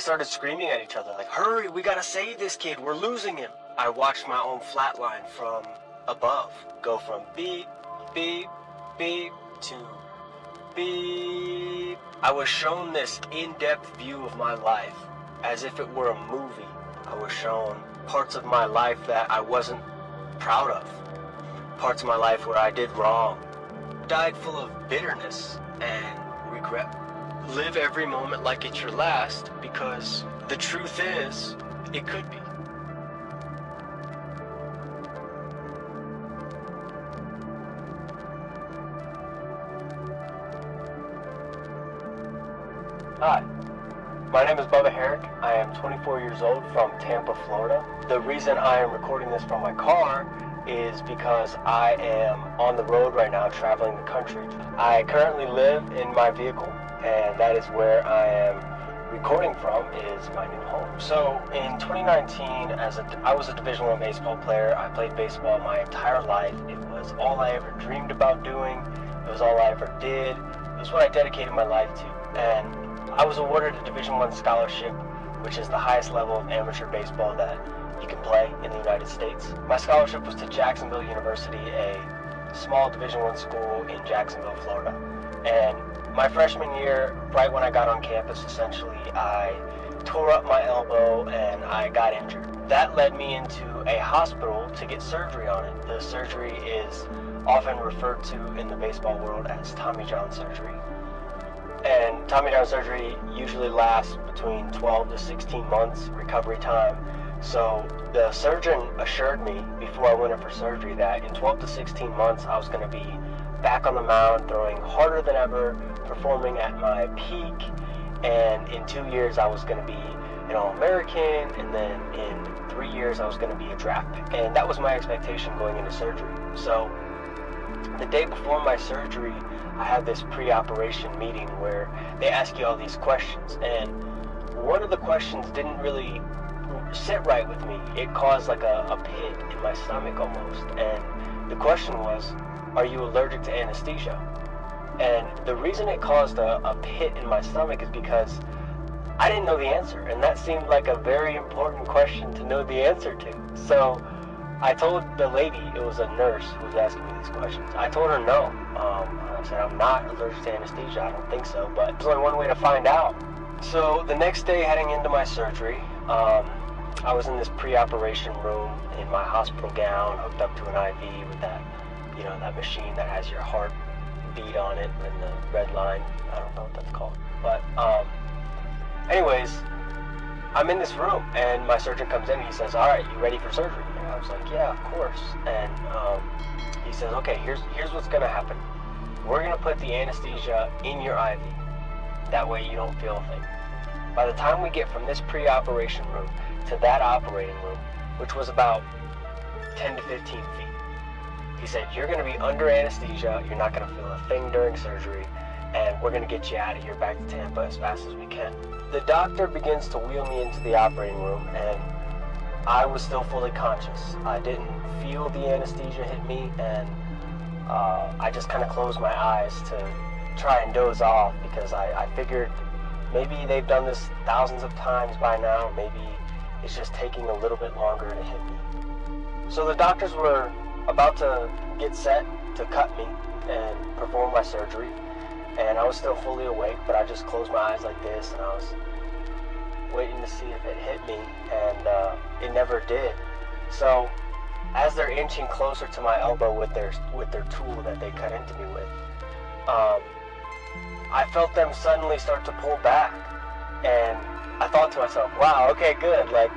started screaming at each other like, hurry, we gotta save this kid, we're losing him. I watched my own flatline from above go from beep, beep, beep to beep. I was shown this in-depth view of my life as if it were a movie. I was shown parts of my life that I wasn't proud of, parts of my life where I did wrong, died full of bitterness and regret. Live every moment like it's your last, because the truth is, it could be. Hi, my name is Bubba Herrick. I am 24 years old from Tampa, Florida. The reason I am recording this from my car is because I am on the road right now traveling the country. I currently live in my vehicle, and that is where I am recording from, is my new home. So in 2019, I was a Division I baseball player. I played baseball my entire life. It was all I ever dreamed about doing. It was all I ever did. It was what I dedicated my life to. And I was awarded a Division I scholarship, which is the highest level of amateur baseball that you can play in the United States. My scholarship was to Jacksonville University, a small Division I school in Jacksonville, Florida. And my freshman year, right when I got on campus, essentially, I tore up my elbow and I got injured. That led me into a hospital to get surgery on it. The surgery is often referred to in the baseball world as Tommy John surgery. And Tommy John surgery usually lasts between 12 to 16 months recovery time. So the surgeon assured me before I went in for surgery that in 12 to 16 months I was going to be back on the mound, throwing harder than ever, performing at my peak, and in 2 years I was going to be an All-American, and then in 3 years I was going to be a draft pick. And that was my expectation going into surgery. So the day before my surgery, I had this pre-operation meeting where they ask you all these questions, and one of the questions didn't really sit right with me. It caused like a pit in my stomach almost, and the question was, are you allergic to anesthesia? And the reason it caused a pit in my stomach is because I didn't know the answer, and that seemed like a very important question to know the answer to. So I told the lady, it was a nurse who was asking me these questions, I told her no. I said, I'm not allergic to anesthesia, I don't think so, but there's only one way to find out. So the next day heading into my surgery, I was in this pre-operation room in my hospital gown, hooked up to an IV with that, that machine that has your heart beat on it and the red line. I don't know what that's called. But anyways, I'm in this room and my surgeon comes in and he says, all right, you ready for surgery? And I was like, yeah, of course. And he says, okay, here's what's gonna happen. We're gonna put the anesthesia in your IV. That way you don't feel a thing. By the time we get from this pre-operation room to that operating room, which was about 10 to 15 feet, he said, you're gonna be under anesthesia, you're not gonna feel a thing during surgery, and we're gonna get you out of here back to Tampa as fast as we can. The doctor begins to wheel me into the operating room, and I was still fully conscious. I didn't feel the anesthesia hit me, and I just kind of closed my eyes to try and doze off, because I figured maybe they've done this thousands of times by now, maybe it's just taking a little bit longer to hit me. So the doctors were about to get set to cut me and perform my surgery, and I was still fully awake, but I just closed my eyes like this, and I was waiting to see if it hit me, and it never did. So as they're inching closer to my elbow with their tool that they cut into me with, I felt them suddenly start to pull back, and I thought to myself, wow, okay, good, like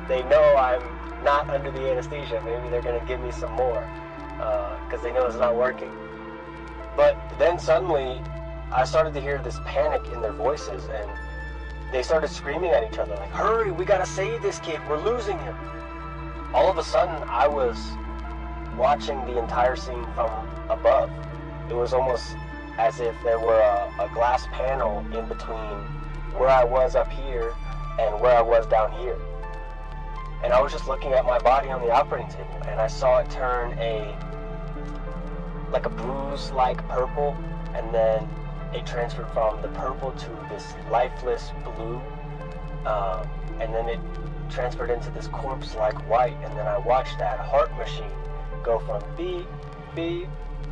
they know I'm not under the anesthesia, maybe they're gonna give me some more, because they know it's not working. But then suddenly I started to hear this panic in their voices, and they started screaming at each other like, hurry, we gotta save this kid, we're losing him. All of a sudden I was watching the entire scene from above. It was almost as if there were a glass panel in between where I was up here and where I was down here. And I was just looking at my body on the operating table, and I saw it turn like a bruise-like purple, and then it transferred from the purple to this lifeless blue, And then it transferred into this corpse-like white, and then I watched that heart machine go from beep, beep,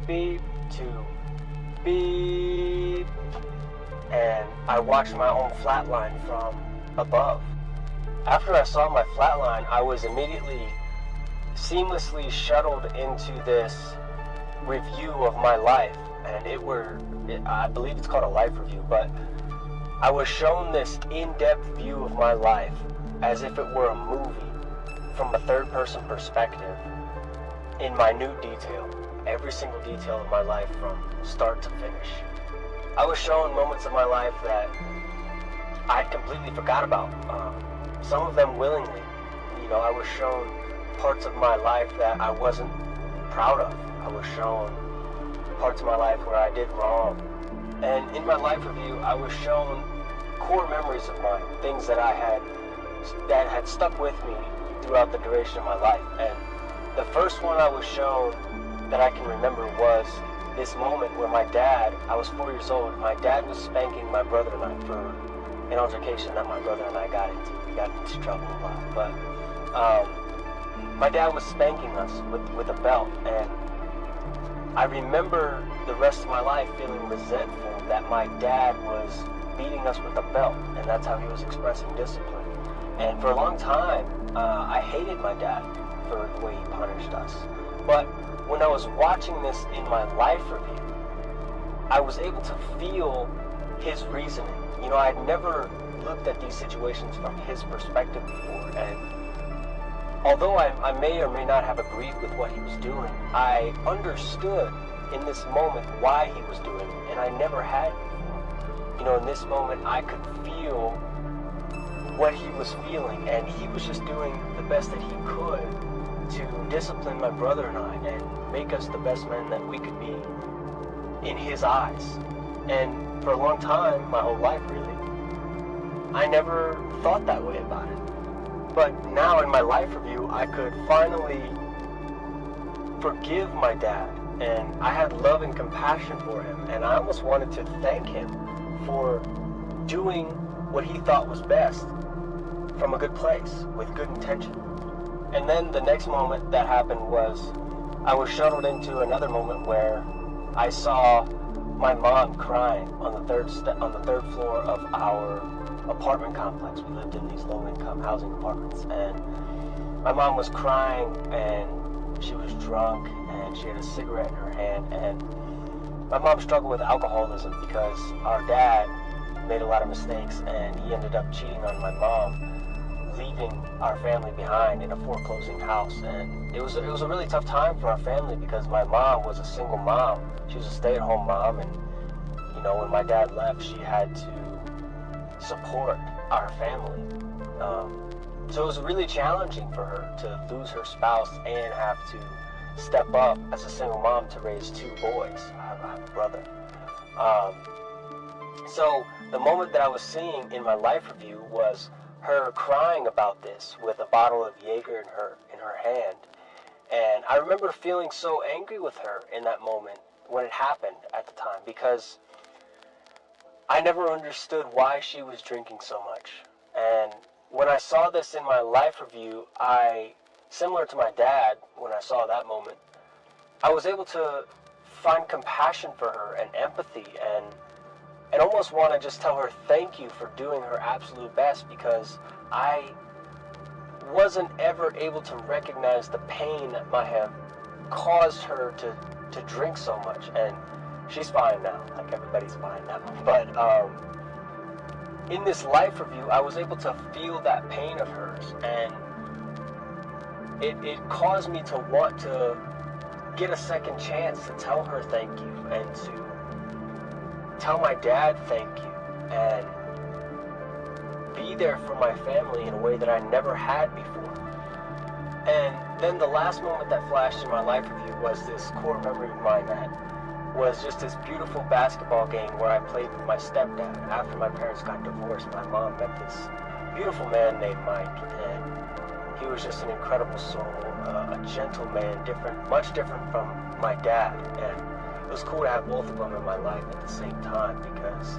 beep to beep, and I watched my own flatline from above. After I saw my flatline, I was immediately seamlessly shuttled into this review of my life, and I believe it's called a life review, but I was shown this in-depth view of my life as if it were a movie from a third-person perspective in minute detail, every single detail of my life from start to finish. I was shown moments of my life that I completely forgot about, some of them willingly. I was shown parts of my life that I wasn't proud of. I was shown parts of my life where I did wrong. And in my life review, I was shown core memories of mine, things that had stuck with me throughout the duration of my life. And the first one I was shown that I can remember was this moment where I was 4 years old, my dad was spanking my brother and I for an altercation that my brother and I got into. We got into trouble a lot, but my dad was spanking us with a belt, and I remember the rest of my life feeling resentful that my dad was beating us with a belt, and that's how he was expressing discipline. And for a long time, I hated my dad for the way he punished us. But when I was watching this in my life review, I was able to feel his reasoning. I had never looked at these situations from his perspective before, and although I may or may not have agreed with what he was doing, I understood in this moment why he was doing it, and I never had before. In this moment, I could feel what he was feeling, and he was just doing the best that he could to discipline my brother and I and make us the best men that we could be in his eyes. And for a long time, my whole life really, I never thought that way about it. But now in my life review, I could finally forgive my dad, and I had love and compassion for him, and I almost wanted to thank him for doing what he thought was best from a good place, with good intention. And then the next moment that happened was I was shuttled into another moment where I saw my mom crying on the third floor of our apartment complex. We lived in these low-income housing apartments, and my mom was crying, and she was drunk, and she had a cigarette in her hand, and my mom struggled with alcoholism because our dad made a lot of mistakes, and he ended up cheating on my mom, leaving our family behind in a foreclosing house. And it was a really tough time for our family because my mom was a single mom. She was a stay-at-home mom, and when my dad left, she had to support our family. So it was really challenging for her to lose her spouse and have to step up as a single mom to raise two boys. I have a brother. So the moment that I was seeing in my life review was her crying about this with a bottle of Jaeger in her hand. And I remember feeling so angry with her in that moment when it happened at the time, because I never understood why she was drinking so much. And when I saw this in my life review, similar to my dad, when I saw that moment, I was able to find compassion for her and empathy, and almost want to just tell her thank you for doing her absolute best, because I wasn't ever able to recognize the pain that might have caused her to drink so much. And she's fine now, like everybody's fine now. But in this life review, I was able to feel that pain of hers, and it caused me to want to get a second chance to tell her thank you, and to tell my dad thank you, and be there for my family in a way that I never had before. And then the last moment that flashed in my life review was this core memory of mine that was just this beautiful basketball game where I played with my stepdad. After my parents got divorced, my mom met this beautiful man named Mike, and he was just an incredible soul, a gentle man, much different from my dad. And it was cool to have both of them in my life at the same time, because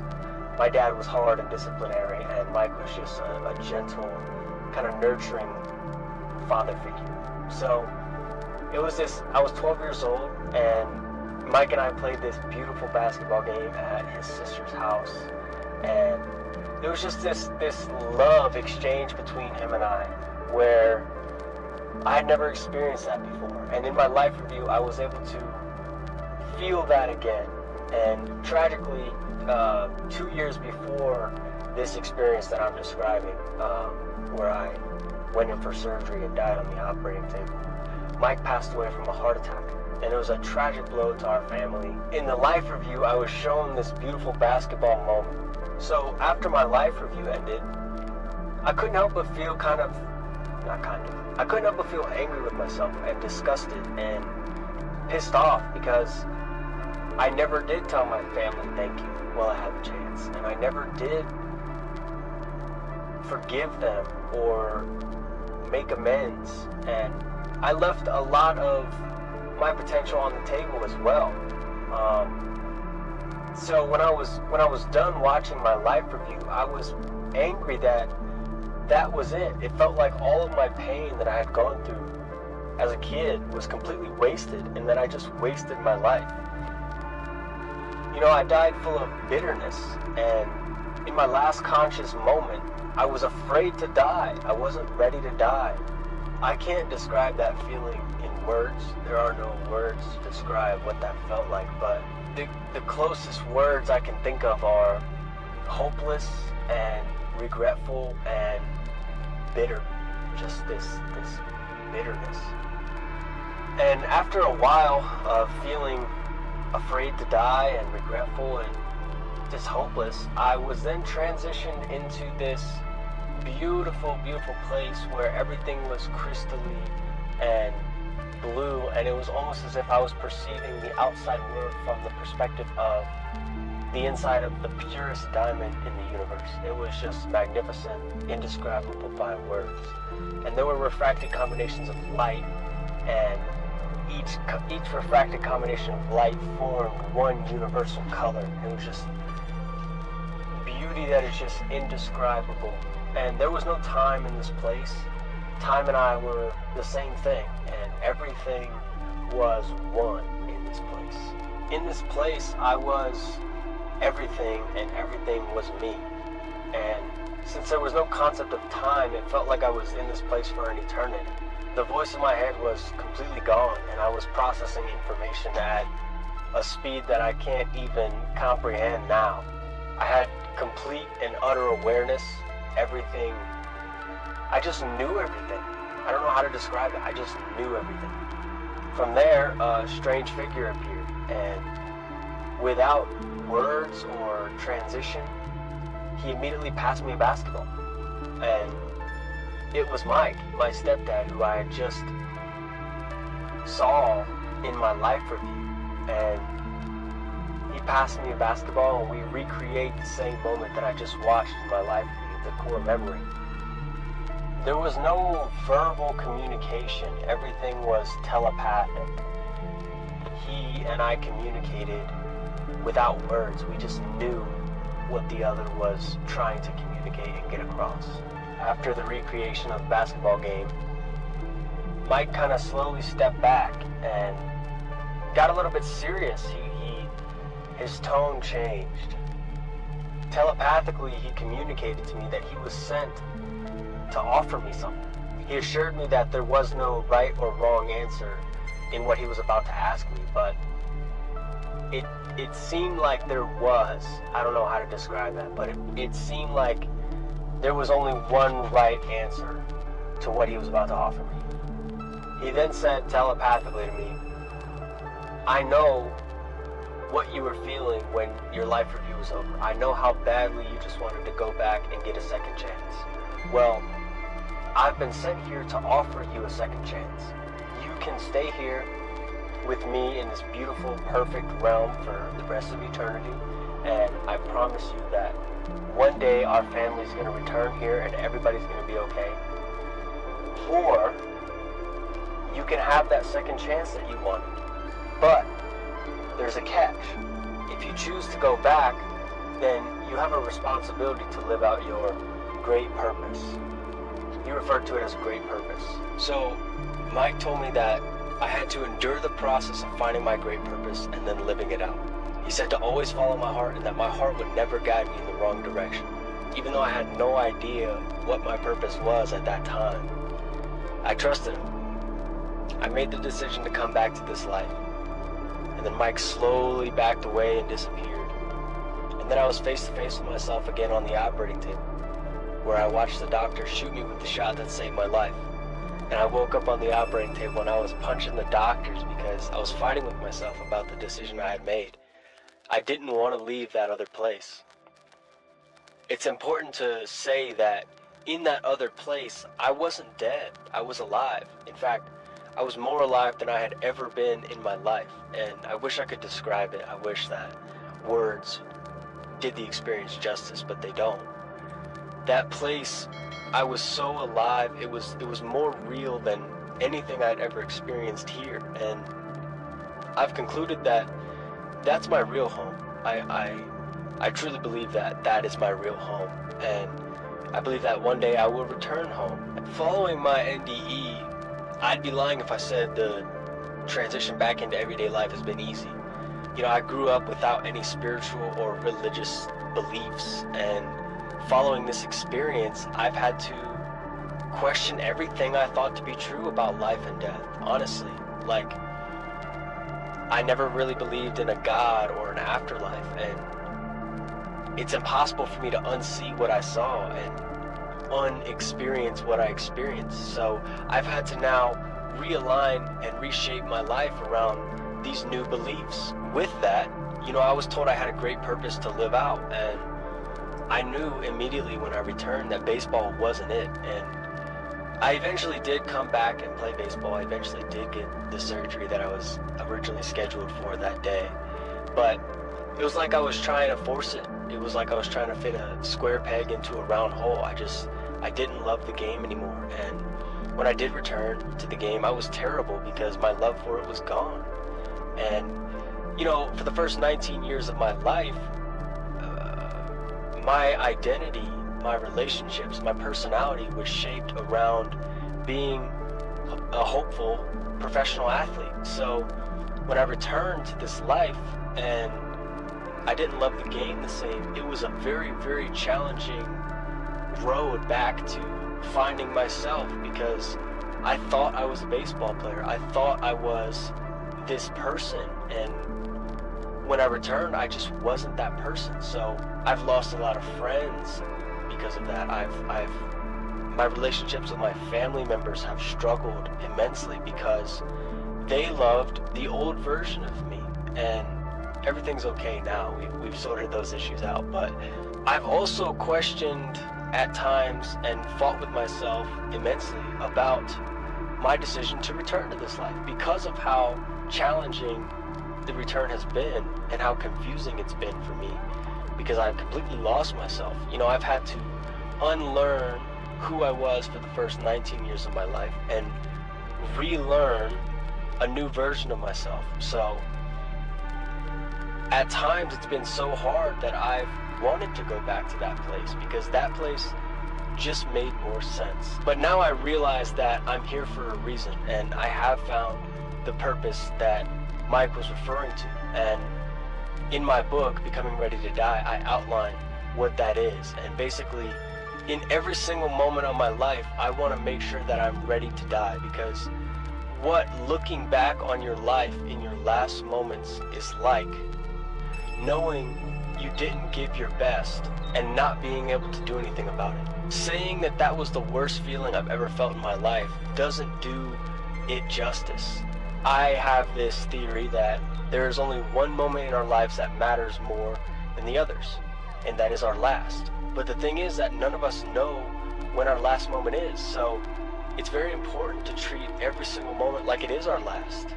my dad was hard and disciplinary, and Mike was just a gentle, kind of nurturing father figure. So it was this, I was 12 years old, and Mike and I played this beautiful basketball game at his sister's house, and there was just this love exchange between him and I, where I had never experienced that before. And in my life review, I was able to feel that again. And tragically, 2 years before this experience that I'm describing, where I went in for surgery and died on the operating table, Mike passed away from a heart attack. And it was a tragic blow to our family. In the life review, I was shown this beautiful basketball moment. So after my life review ended, I couldn't help but feel I couldn't help but feel angry with myself and disgusted and pissed off, because I never did tell my family thank you while I had the chance. And I never did forgive them or make amends. And I left a lot of my potential on the table as well. So when I was done watching my life review, I was angry that was it. It felt like all of my pain that I had gone through as a kid was completely wasted, and that I just wasted my life. You know, I died full of bitterness, and in my last conscious moment, I was afraid to die. I wasn't ready to die. I can't describe that feeling in words. There are no words to describe what that felt like, but the closest words I can think of are hopeless and regretful and bitter. Just this bitterness. And after a while of feeling afraid to die and regretful and just hopeless, I was then transitioned into this beautiful, beautiful place where everything was crystally and blue, and it was almost as if I was perceiving the outside world from the perspective of the inside of the purest diamond in the universe. It was just magnificent, indescribable by words. And there were refracted combinations of light, and each refracted combination of light formed one universal color. It was just beauty that is just indescribable. And there was no time in this place. Time and I were the same thing, and everything was one in this place. In this place, I was everything, and everything was me. And since there was no concept of time, it felt like I was in this place for an eternity. The voice in my head was completely gone, and I was processing information at a speed that I can't even comprehend now. I had complete and utter awareness, everything. I just knew everything. I don't know how to describe it. I just knew everything. From there, a strange figure appeared, and without words or transition, he immediately passed me a basketball. And it was Mike, my stepdad, who I had just saw in my life review. And he passed me a basketball, and we recreate the same moment that I just watched in my life review, the core memory. There was no verbal communication. Everything was telepathic. He and I communicated without words. We just knew what the other was trying to communicate and get across. After the recreation of the basketball game, Mike kind of slowly stepped back and got a little bit serious. His tone changed. Telepathically, he communicated to me that he was sent to offer me something. He assured me that there was no right or wrong answer in what he was about to ask me, but it seemed like there was. I don't know how to describe that, but it seemed like there was only one right answer to what he was about to offer me. He then said telepathically to me, I know what you were feeling when your life review was over. I know how badly you just wanted to go back and get a second chance. Well, I've been sent here to offer you a second chance. You can stay here with me in this beautiful, perfect realm for the rest of eternity, and I promise you that one day our family's going to return here and everybody's going to be okay. Or you can have that second chance that you wanted. But there's a catch. If you choose to go back, then you have a responsibility to live out your great purpose. He referred to it as a great purpose. So Mike told me that I had to endure the process of finding my great purpose and then living it out. He said to always follow my heart and that my heart would never guide me in the wrong direction. Even though I had no idea what my purpose was at that time, I trusted him. I made the decision to come back to this life. And then Mike slowly backed away and disappeared. And then I was face to face with myself again on the operating table, where I watched the doctor shoot me with the shot that saved my life. And I woke up on the operating table and I was punching the doctors because I was fighting with myself about the decision I had made. I didn't want to leave that other place. It's important to say that in that other place, I wasn't dead. I was alive. In fact, I was more alive than I had ever been in my life. And I wish I could describe it. I wish that words did the experience justice, but they don't. That place, I was so alive, it was more real than anything I'd ever experienced here. And I've concluded that that's my real home. I truly believe that that is my real home. And I believe that one day I will return home. Following my NDE, I'd be lying if I said the transition back into everyday life has been easy. You know, I grew up without any spiritual or religious beliefs, and following this experience, I've had to question everything I thought to be true about life and death, honestly. Like, I never really believed in a God or an afterlife, and it's impossible for me to unsee what I saw and unexperience what I experienced. So I've had to now realign and reshape my life around these new beliefs. With that, you know, I was told I had a great purpose to live out, and I knew immediately when I returned that baseball wasn't it. And I eventually did come back and play baseball. I eventually did get the surgery that I was originally scheduled for that day. But it was like I was trying to force it. It was like I was trying to fit a square peg into a round hole. I didn't love the game anymore. And when I did return to the game, I was terrible because my love for it was gone. And, you know, for the first 19 years of my life, my identity, my relationships, my personality was shaped around being a hopeful professional athlete. So when I returned to this life and I didn't love the game the same, it was a very, very challenging road back to finding myself, because I thought I was a baseball player. I thought I was this person, and when I returned, I just wasn't that person. So I've lost a lot of friends because of that. My relationships with my family members have struggled immensely because they loved the old version of me, and everything's okay now. We've sorted those issues out, but I've also questioned at times and fought with myself immensely about my decision to return to this life because of how challenging the return has been and how confusing it's been for me, because I've completely lost myself. You know, I've had to unlearn who I was for the first 19 years of my life and relearn a new version of myself. So at times it's been so hard that I've wanted to go back to that place because that place just made more sense. But now I realize that I'm here for a reason, and I have found the purpose that Mike was referring to. And in my book, Becoming Ready to Die, I outline what that is. And basically, in every single moment of my life, I want to make sure that I'm ready to die, because what looking back on your life in your last moments is like, knowing you didn't give your best and not being able to do anything about it. Saying that that was the worst feeling I've ever felt in my life doesn't do it justice. I have this theory that there is only one moment in our lives that matters more than the others, and that is our last. But the thing is that none of us know when our last moment is, so it's very important to treat every single moment like it is our last.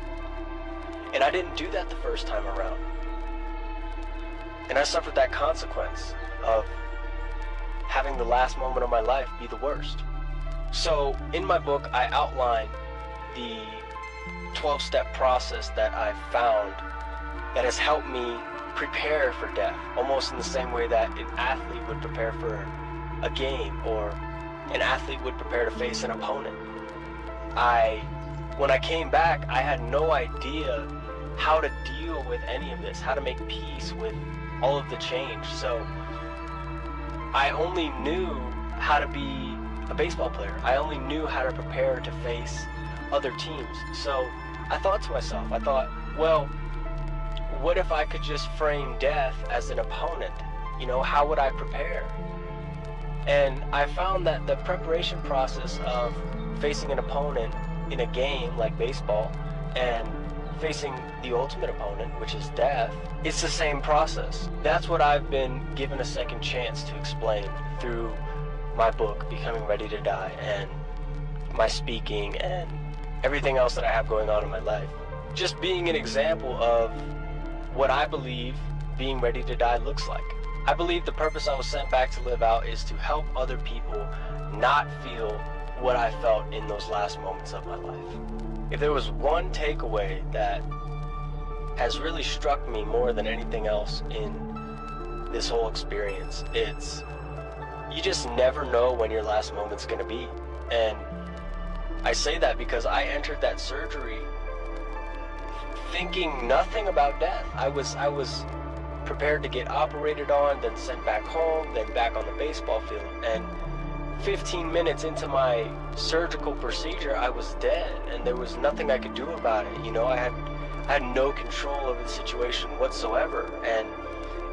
And I didn't do that the first time around. And I suffered that consequence of having the last moment of my life be the worst. So in my book, I outline the 12-step process that I've found that has helped me prepare for death, almost in the same way that an athlete would prepare for a game, or an athlete would prepare to face an opponent. When I came back, I had no idea how to deal with any of this, how to make peace with all of the change. So I only knew how to be a baseball player. I only knew how to prepare to face other teams. So I thought to myself, well, what if I could just frame death as an opponent? You know, how would I prepare? And I found that the preparation process of facing an opponent in a game like baseball and facing the ultimate opponent, which is death, it's the same process. That's what I've been given a second chance to explain through my book, Becoming Ready to Die, and my speaking and everything else that I have going on in my life. Just being an example of what I believe being ready to die looks like. I believe the purpose I was sent back to live out is to help other people not feel what I felt in those last moments of my life. If there was one takeaway that has really struck me more than anything else in this whole experience, it's you just never know when your last moment's gonna be. And I say that because I entered that surgery thinking nothing about death. I was prepared to get operated on, then sent back home, then back on the baseball field, and 15 minutes into my surgical procedure, I was dead, and there was nothing I could do about it. You know, I had no control over the situation whatsoever, and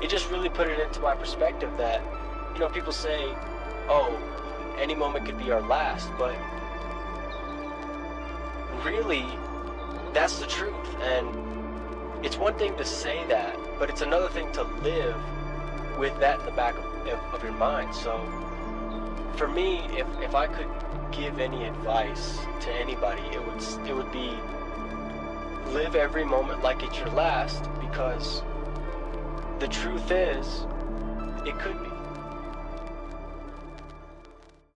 it just really put it into my perspective that, you know, people say, oh, any moment could be our last, but really, that's the truth. And it's one thing to say that, but it's another thing to live with that in the back of your mind. So for me, if I could give any advice to anybody, it would be live every moment like it's your last, because the truth is, it could be.